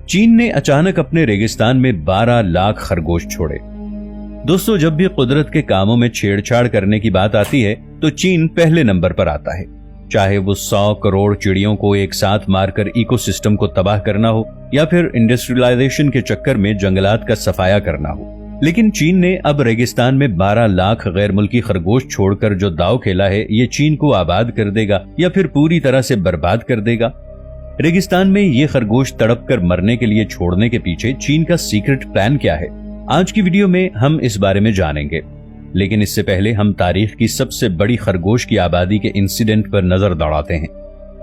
चीन ने अचानक अपने रेगिस्तान में 12 लाख खरगोश छोड़े। दोस्तों, जब भी कुदरत के कामों में छेड़छाड़ करने की बात आती है तो चीन पहले नंबर पर आता है। चाहे वो 100 करोड़ चिड़ियों को एक साथ मारकर इकोसिस्टम को तबाह करना हो या फिर इंडस्ट्रियलाइजेशन के चक्कर में जंगलात का सफाया करना हो। लेकिन चीन ने अब रेगिस्तान में 12 लाख गैर मुल्की खरगोश छोड़कर जो दांव खेला है, ये चीन को आबाद कर देगा या फिर पूरी तरह से बर्बाद कर देगा। रेगिस्तान में ये खरगोश तड़प कर मरने के लिए छोड़ने के पीछे चीन का सीक्रेट प्लान क्या है, आज की वीडियो में हम इस बारे में जानेंगे। लेकिन इससे पहले हम तारीख की सबसे बड़ी खरगोश की आबादी के इंसिडेंट पर नजर दौड़ाते हैं।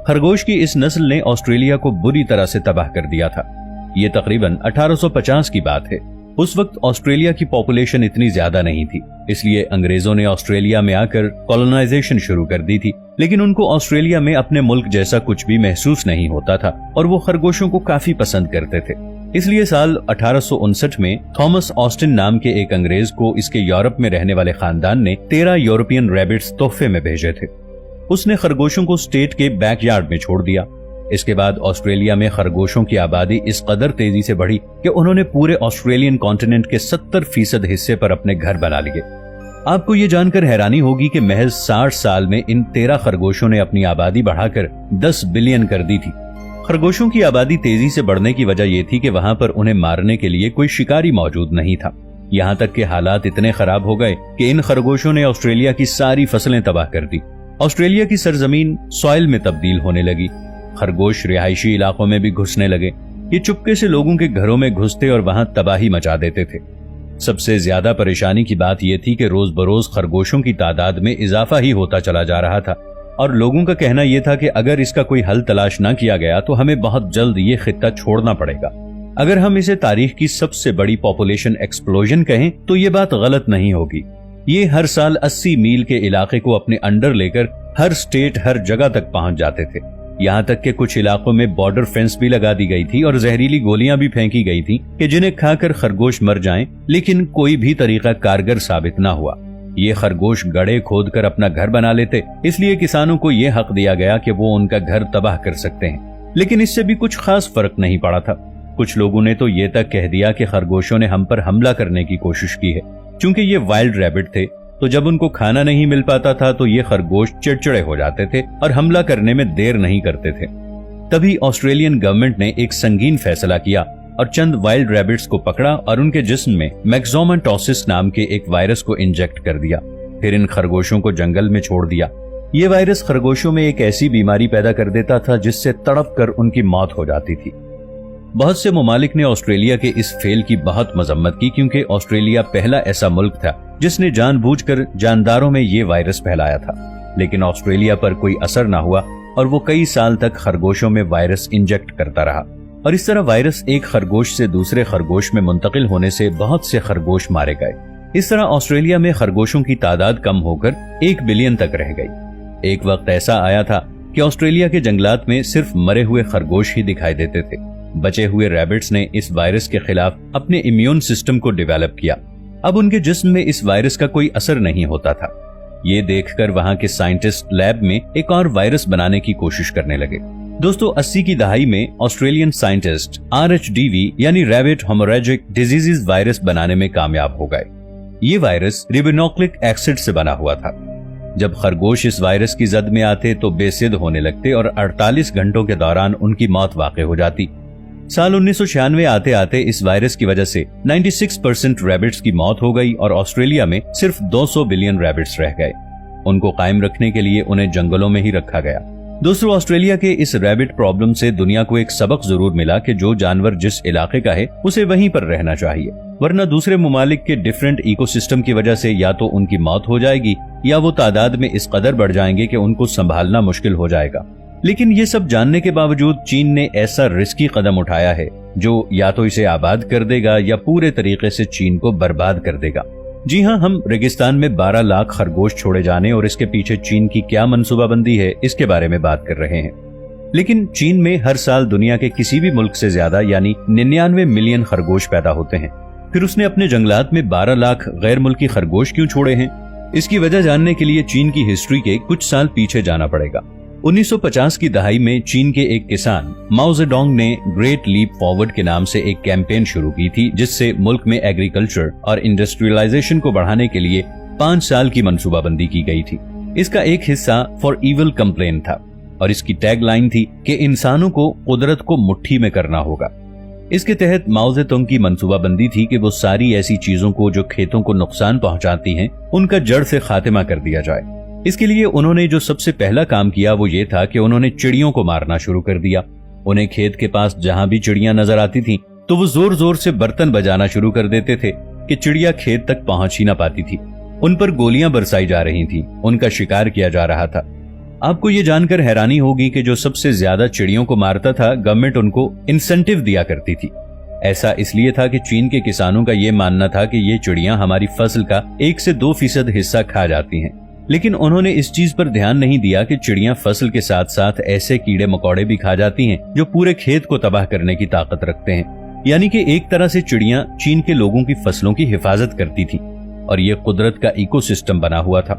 खरगोश की इस नस्ल ने ऑस्ट्रेलिया को बुरी तरह से तबाह कर दिया था। ये तकरीबन 1850 की बात है। उस वक्त ऑस्ट्रेलिया की पॉपुलेशन इतनी ज्यादा नहीं थी, इसलिए अंग्रेजों ने ऑस्ट्रेलिया में आकर कॉलोनाइजेशन शुरू कर दी थी। लेकिन उनको ऑस्ट्रेलिया में अपने मुल्क जैसा कुछ भी महसूस नहीं होता था और वो खरगोशों को काफी पसंद करते थे। इसलिए साल 1859 में थॉमस ऑस्टिन नाम के एक अंग्रेज को इसके यूरोप में रहने वाले खानदान ने 13 यूरोपियन रैबिट्स तोहफे में भेजे थे। उसने खरगोशों को स्टेट के बैकयार्ड में छोड़ दिया। इसके बाद ऑस्ट्रेलिया में खरगोशों की आबादी इस कदर तेजी से बढ़ी कि उन्होंने पूरे ऑस्ट्रेलियन कॉन्टिनेंट के 70% हिस्से पर अपने घर बना लिए। आपको ये जानकर हैरानी होगी कि महज 60 साल में इन 13 खरगोशों ने अपनी आबादी बढ़ाकर 10 बिलियन कर दी थी। खरगोशों की आबादी तेजी से बढ़ने की वजह यह थी कि वहां पर उन्हें मारने के लिए कोई शिकारी मौजूद नहीं था। यहां तक कि हालात इतने खराब हो गए कि इन खरगोशों ने ऑस्ट्रेलिया की सारी फसलें तबाह कर दी। ऑस्ट्रेलिया की सरजमीन सॉइल में तब्दील होने लगी। खरगोश रिहायशी इलाकों में भी घुसने लगे। ये चुपके से लोगों के घरों में घुसते और वहां तबाही मचा देते थे। सबसे ज्यादा परेशानी की बात यह थी कि रोज बरोज खरगोशों की तादाद में इजाफा ही होता चला जा रहा था और लोगों का कहना यह था कि अगर इसका कोई हल तलाश न किया गया तो हमें बहुत जल्द ये खित्ता छोड़ना पड़ेगा। अगर हम इसे तारीख की सबसे बड़ी पॉपुलेशन एक्सप्लोजन कहें तो ये बात गलत नहीं होगी। ये हर साल 80 मील के इलाके को अपने अंडर लेकर हर स्टेट हर जगह तक पहुंच जाते थे। यहाँ तक कि कुछ इलाकों में बॉर्डर फेंस भी लगा दी गई थी और जहरीली गोलियां भी फेंकी गई थी कि जिन्हें खाकर खरगोश मर जाएं, लेकिन कोई भी तरीका कारगर साबित न हुआ। ये खरगोश गड्ढे खोदकर अपना घर बना लेते, इसलिए किसानों को यह हक दिया गया कि वो उनका घर तबाह कर सकते हैं। लेकिन इससे भी कुछ खास फर्क नहीं पड़ा था। कुछ लोगों ने तो ये तक कह दिया कि खरगोशों ने हम पर हमला करने की कोशिश की है। चूंकि ये वाइल्ड रैबिट थे तो जब उनको खाना नहीं मिल पाता था तो ये खरगोश चिड़चिड़े हो जाते थे और हमला करने में देर नहीं करते थे। तभी ऑस्ट्रेलियन गवर्नमेंट ने एक संगीन फैसला किया और चंद वाइल्ड रैबिट्स को पकड़ा और उनके जिस्म में मैक्सोमाटोसिस नाम के एक वायरस को इंजेक्ट कर दिया। फिर इन खरगोशों को जंगल में छोड़ दिया। ये वायरस खरगोशों में एक ऐसी बीमारी पैदा कर देता था जिससे तड़प कर उनकी मौत हो जाती थी। बहुत से ममालिक ने ऑस्ट्रेलिया के इस फेल की बहुत मजम्मत की, क्योंकि ऑस्ट्रेलिया पहला ऐसा मुल्क था जिसने जानबूझकर जानदारों में ये वायरस फैलाया था। लेकिन ऑस्ट्रेलिया पर कोई असर न हुआ और वो कई साल तक खरगोशों में वायरस इंजेक्ट करता रहा और इस तरह वायरस एक खरगोश से दूसरे खरगोश में मुंतकिल होने से बहुत से खरगोश मारे गए। इस तरह ऑस्ट्रेलिया में खरगोशों की तादाद कम होकर 1 बिलियन तक रह गई। एक वक्त ऐसा आया था कि ऑस्ट्रेलिया के जंगलात में सिर्फ मरे हुए खरगोश ही दिखाई देते थे। बचे हुए रैबिट्स ने इस वायरस के खिलाफ अपने इम्यून सिस्टम को डेवलप किया। अब उनके जिस्म में इस वायरस का कोई असर नहीं होता था। ये देखकर वहां के साइंटिस्ट लैब में एक और वायरस बनाने की कोशिश करने लगे। दोस्तों, 80 की दहाई में ऑस्ट्रेलियन साइंटिस्ट RHDV यानी रैबिट हेमोरेजिक डिजीजेस वायरस बनाने में कामयाब हो गए। ये वायरस रिबोन्यूक्लिक एसिड से बना हुआ था। जब खरगोश इस वायरस की जद में आते तो बेसिद होने लगते और 48 घंटों के दौरान उनकी मौत वाक़ई हो जाती। साल 1996 आते आते इस वायरस की वजह से 96% रैबिट्स की मौत हो गई और ऑस्ट्रेलिया में सिर्फ 200 बिलियन रैबिट्स रह गए। उनको कायम रखने के लिए उन्हें जंगलों में ही रखा गया। दोस्तों, ऑस्ट्रेलिया के इस रैबिट प्रॉब्लम से दुनिया को एक सबक जरूर मिला कि जो जानवर जिस इलाके का है उसे वहीं पर रहना चाहिए, वरना दूसरे ममालिक के डिफरेंट इकोसिस्टम की वजह से या तो उनकी मौत हो जाएगी या वो तादाद में इस कदर बढ़ जाएंगे कि उनको संभालना मुश्किल हो जाएगा। लेकिन ये सब जानने के बावजूद चीन ने ऐसा रिस्की कदम उठाया है जो या तो इसे आबाद कर देगा या पूरे तरीके से चीन को बर्बाद कर देगा। जी हां, हम रेगिस्तान में 12 लाख खरगोश छोड़े जाने और इसके पीछे चीन की क्या मंसूबाबंदी है इसके बारे में बात कर रहे हैं। लेकिन चीन में हर साल दुनिया के किसी भी मुल्क से ज्यादा यानी 99 मिलियन खरगोश पैदा होते हैं। फिर उसने अपने जंगलात में 12 लाख गैर मुल्की खरगोश क्यों छोड़े हैं? इसकी वजह जानने के लिए चीन की हिस्ट्री के कुछ साल पीछे जाना पड़ेगा। 1950 की दहाई में चीन के एक किसान माओ जेडोंग ने ग्रेट लीप फॉरवर्ड के नाम से एक कैंपेन शुरू की थी, जिससे मुल्क में एग्रीकल्चर और इंडस्ट्रियलाइजेशन को बढ़ाने के लिए 5 साल की मंसूबाबंदी की गई थी। इसका एक हिस्सा फॉर इविल कंप्लेन था और इसकी टैगलाइन थी कि इंसानों को कुदरत को मुट्ठी में करना होगा। इसके तहत माओ जेडोंग की मंसूबाबंदी थी कि वो सारी ऐसी चीजों को जो खेतों को नुकसान पहुंचाती हैं, उनका जड़ से खात्मा कर दिया जाए। इसके लिए उन्होंने जो सबसे पहला काम किया वो ये था कि उन्होंने चिड़ियों को मारना शुरू कर दिया। उन्हें खेत के पास जहां भी चिड़ियां नजर आती थीं, तो वो जोर जोर से बर्तन बजाना शुरू कर देते थे कि चिड़िया खेत तक पहुंच ही ना पाती थी। उन पर गोलियां बरसाई जा रही थीं, उनका शिकार किया जा रहा था। आपको ये जानकर हैरानी होगी कि जो सबसे ज्यादा चिड़ियों को मारता था, गवर्नमेंट उनको इंसेंटिव दिया करती थी। ऐसा इसलिए था कि चीन के किसानों का ये मानना था कि ये चिड़ियां हमारी फसल का 1 से 2% हिस्सा खा जाती हैं। लेकिन उन्होंने इस चीज पर ध्यान नहीं दिया कि चिड़ियां फसल के साथ साथ ऐसे कीड़े मकोड़े भी खा जाती हैं जो पूरे खेत को तबाह करने की ताकत रखते हैं। यानी कि एक तरह से चिड़ियां चीन के लोगों की फसलों की हिफाजत करती थी और ये कुदरत का इकोसिस्टम बना हुआ था।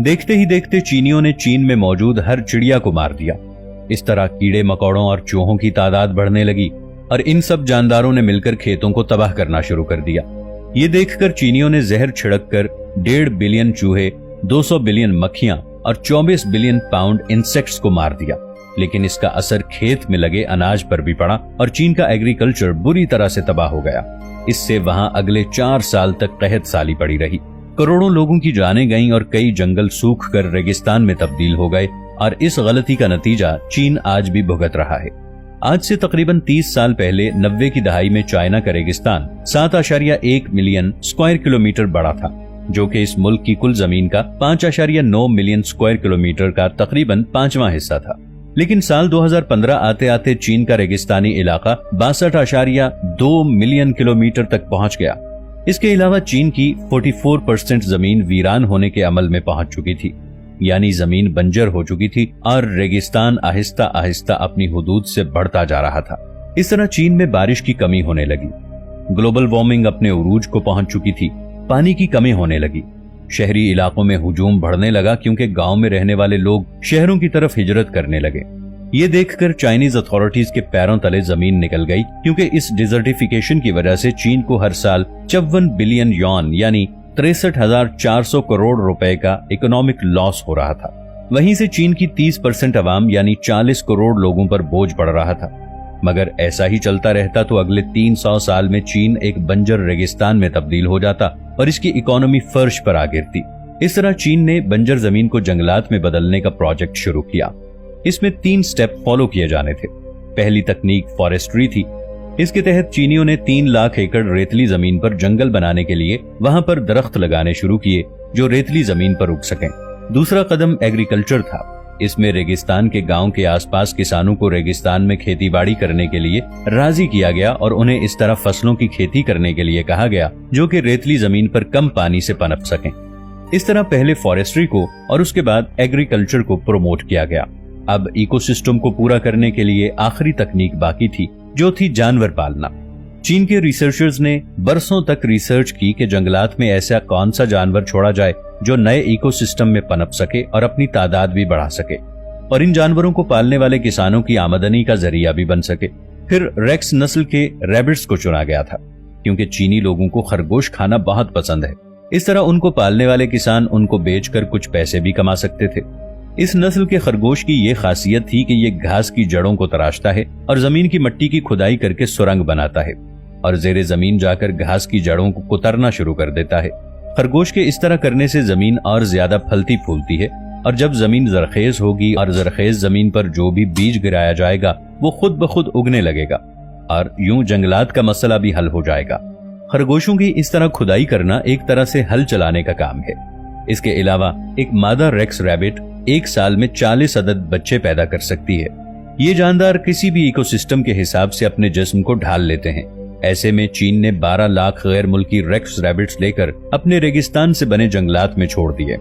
देखते ही देखते चीनियों ने चीन में मौजूद हर चिड़िया को मार दिया। इस तरह कीड़े मकोड़ों और चूहों की तादाद बढ़ने लगी और इन सब जानदारों ने मिलकर खेतों को तबाह करना शुरू कर दिया। ये देखकर चीनियों ने जहर छिड़क कर 1.5 बिलियन चूहे, 200 बिलियन मक्खियां और 24 बिलियन पाउंड इंसेक्ट्स को मार दिया। लेकिन इसका असर खेत में लगे अनाज पर भी पड़ा और चीन का एग्रीकल्चर बुरी तरह से तबाह हो गया। इससे वहां अगले 4 साल तक कहत साली पड़ी रही। करोड़ों लोगों की जानें गईं और कई जंगल सूख कर रेगिस्तान में तब्दील हो गए और इस गलती का नतीजा चीन आज भी भुगत रहा है। आज से तकरीबन 30 साल पहले 90 की दहाई में चाइना का रेगिस्तान 7.1 मिलियन स्क्वायर किलोमीटर बड़ा था, जो कि इस मुल्क की कुल जमीन का 5.9 मिलियन स्क्वायर किलोमीटर का तकरीबन 5वां हिस्सा था। लेकिन साल 2015 आते आते चीन का रेगिस्तानी इलाका 62.2 मिलियन किलोमीटर तक पहुंच गया। इसके अलावा चीन की 44% जमीन वीरान होने के अमल में पहुंच चुकी थी, यानी जमीन बंजर हो चुकी थी और रेगिस्तान आहिस्ता आहिस्ता अपनी हुदूद से बढ़ता जा रहा था। इस तरह चीन में बारिश की कमी होने लगी, ग्लोबल वार्मिंग अपने उरूज को पहुंच चुकी थी, पानी की कमी होने लगी, शहरी इलाकों में हुजूम बढ़ने लगा क्योंकि गांव में रहने वाले लोग शहरों की तरफ हिजरत करने लगे। ये देखकर चाइनीज अथॉरिटीज के पैरों तले जमीन निकल गई, क्योंकि इस डिजर्टिफिकेशन की वजह से चीन को हर साल 54 बिलियन यॉन यानी 63,400 करोड़ रुपए का इकोनॉमिक लॉस हो रहा था। वहीं से चीन की 30% अवाम यानी 40 करोड़ लोगों पर बोझ पड़ रहा था। मगर ऐसा ही चलता रहता तो अगले 300 साल में चीन एक बंजर रेगिस्तान में तब्दील हो जाता और इसकी इकोनॉमी फर्श पर आ गिरती। इस तरह चीन ने बंजर जमीन को जंगलात में बदलने का प्रोजेक्ट शुरू किया। इसमें 3 स्टेप फॉलो किए जाने थे। पहली तकनीक फॉरेस्ट्री थी। इसके तहत चीनियों ने 3 लाख एकड़ रेतली जमीन पर जंगल बनाने के लिए वहां पर दरख्त लगाने शुरू किए जो रेतली जमीन पर उग सकें। दूसरा कदम एग्रीकल्चर था। इसमें रेगिस्तान के गांव के आसपास किसानों को रेगिस्तान में खेतीबाड़ी करने के लिए राजी किया गया और उन्हें इस तरह फसलों की खेती करने के लिए कहा गया जो कि रेतली जमीन पर कम पानी से पनप सकें। इस तरह पहले फॉरेस्ट्री को और उसके बाद एग्रीकल्चर को प्रमोट किया गया। अब इकोसिस्टम को पूरा करने के लिए आखिरी तकनीक बाकी थी, जो थी जानवर पालना। चीन के रिसर्चर्स ने बरसों तक रिसर्च की कि जंगलात में ऐसा कौन सा जानवर छोड़ा जाए जो नए इकोसिस्टम में पनप सके और अपनी तादाद भी बढ़ा सके और इन जानवरों को पालने वाले किसानों की आमदनी का जरिया भी बन सके। फिर रेक्स नस्ल के रैबिट्स को चुना गया था, क्योंकि चीनी लोगों को खरगोश खाना बहुत पसंद है। इस तरह उनको पालने वाले किसान उनको बेचकर कुछ पैसे भी कमा सकते थे। इस नस्ल के खरगोश की ये खासियत थी कि ये घास की जड़ों को तराशता है और जमीन की मिट्टी की खुदाई करके सुरंग बनाता है और जेरे जमीन जाकर घास की जड़ों को कुतरना शुरू कर देता है। खरगोश के इस तरह करने से जमीन और ज्यादा फलती फूलती है और जब जमीन जरखेज होगी और जरखेज जमीन पर जो भी बीज गिराया जाएगा वो खुद ब खुद उगने लगेगा और यूं जंगलात का मसला भी हल हो जाएगा। खरगोशों की इस तरह खुदाई करना एक तरह से हल चलाने का काम है। इसके अलावा एक मादा रेक्स रैबिट एक साल में 40 अदद बच्चे पैदा कर सकती है। ये जानदार किसी भी इकोसिस्टम के हिसाब से अपने जिस्म को ढाल लेते हैं। ऐसे में चीन ने 12 लाख गैर मुल्की रेक्स रैबिट्स लेकर अपने रेगिस्तान से बने जंगलात में छोड़ दिए।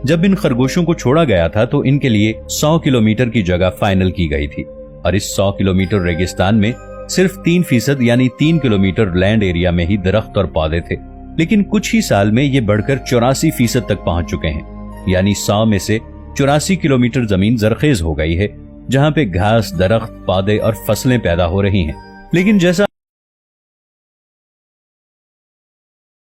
जब इन खरगोशों को छोड़ा गया था तो इनके लिए 100 किलोमीटर की जगह फाइनल की गई थी और इस 100 किलोमीटर रेगिस्तान में सिर्फ 3% यानी 3 किलोमीटर लैंड एरिया में ही दरख्त और पौधे थे। लेकिन कुछ ही साल में ये बढ़कर 84% तक पहुंच चुके हैं, यानी 100 में से 84 किलोमीटर जमीन जरखेज हो गई है, जहां पे घास, दरख्त, पौधे और फसलें पैदा हो रही हैं। लेकिन जैसा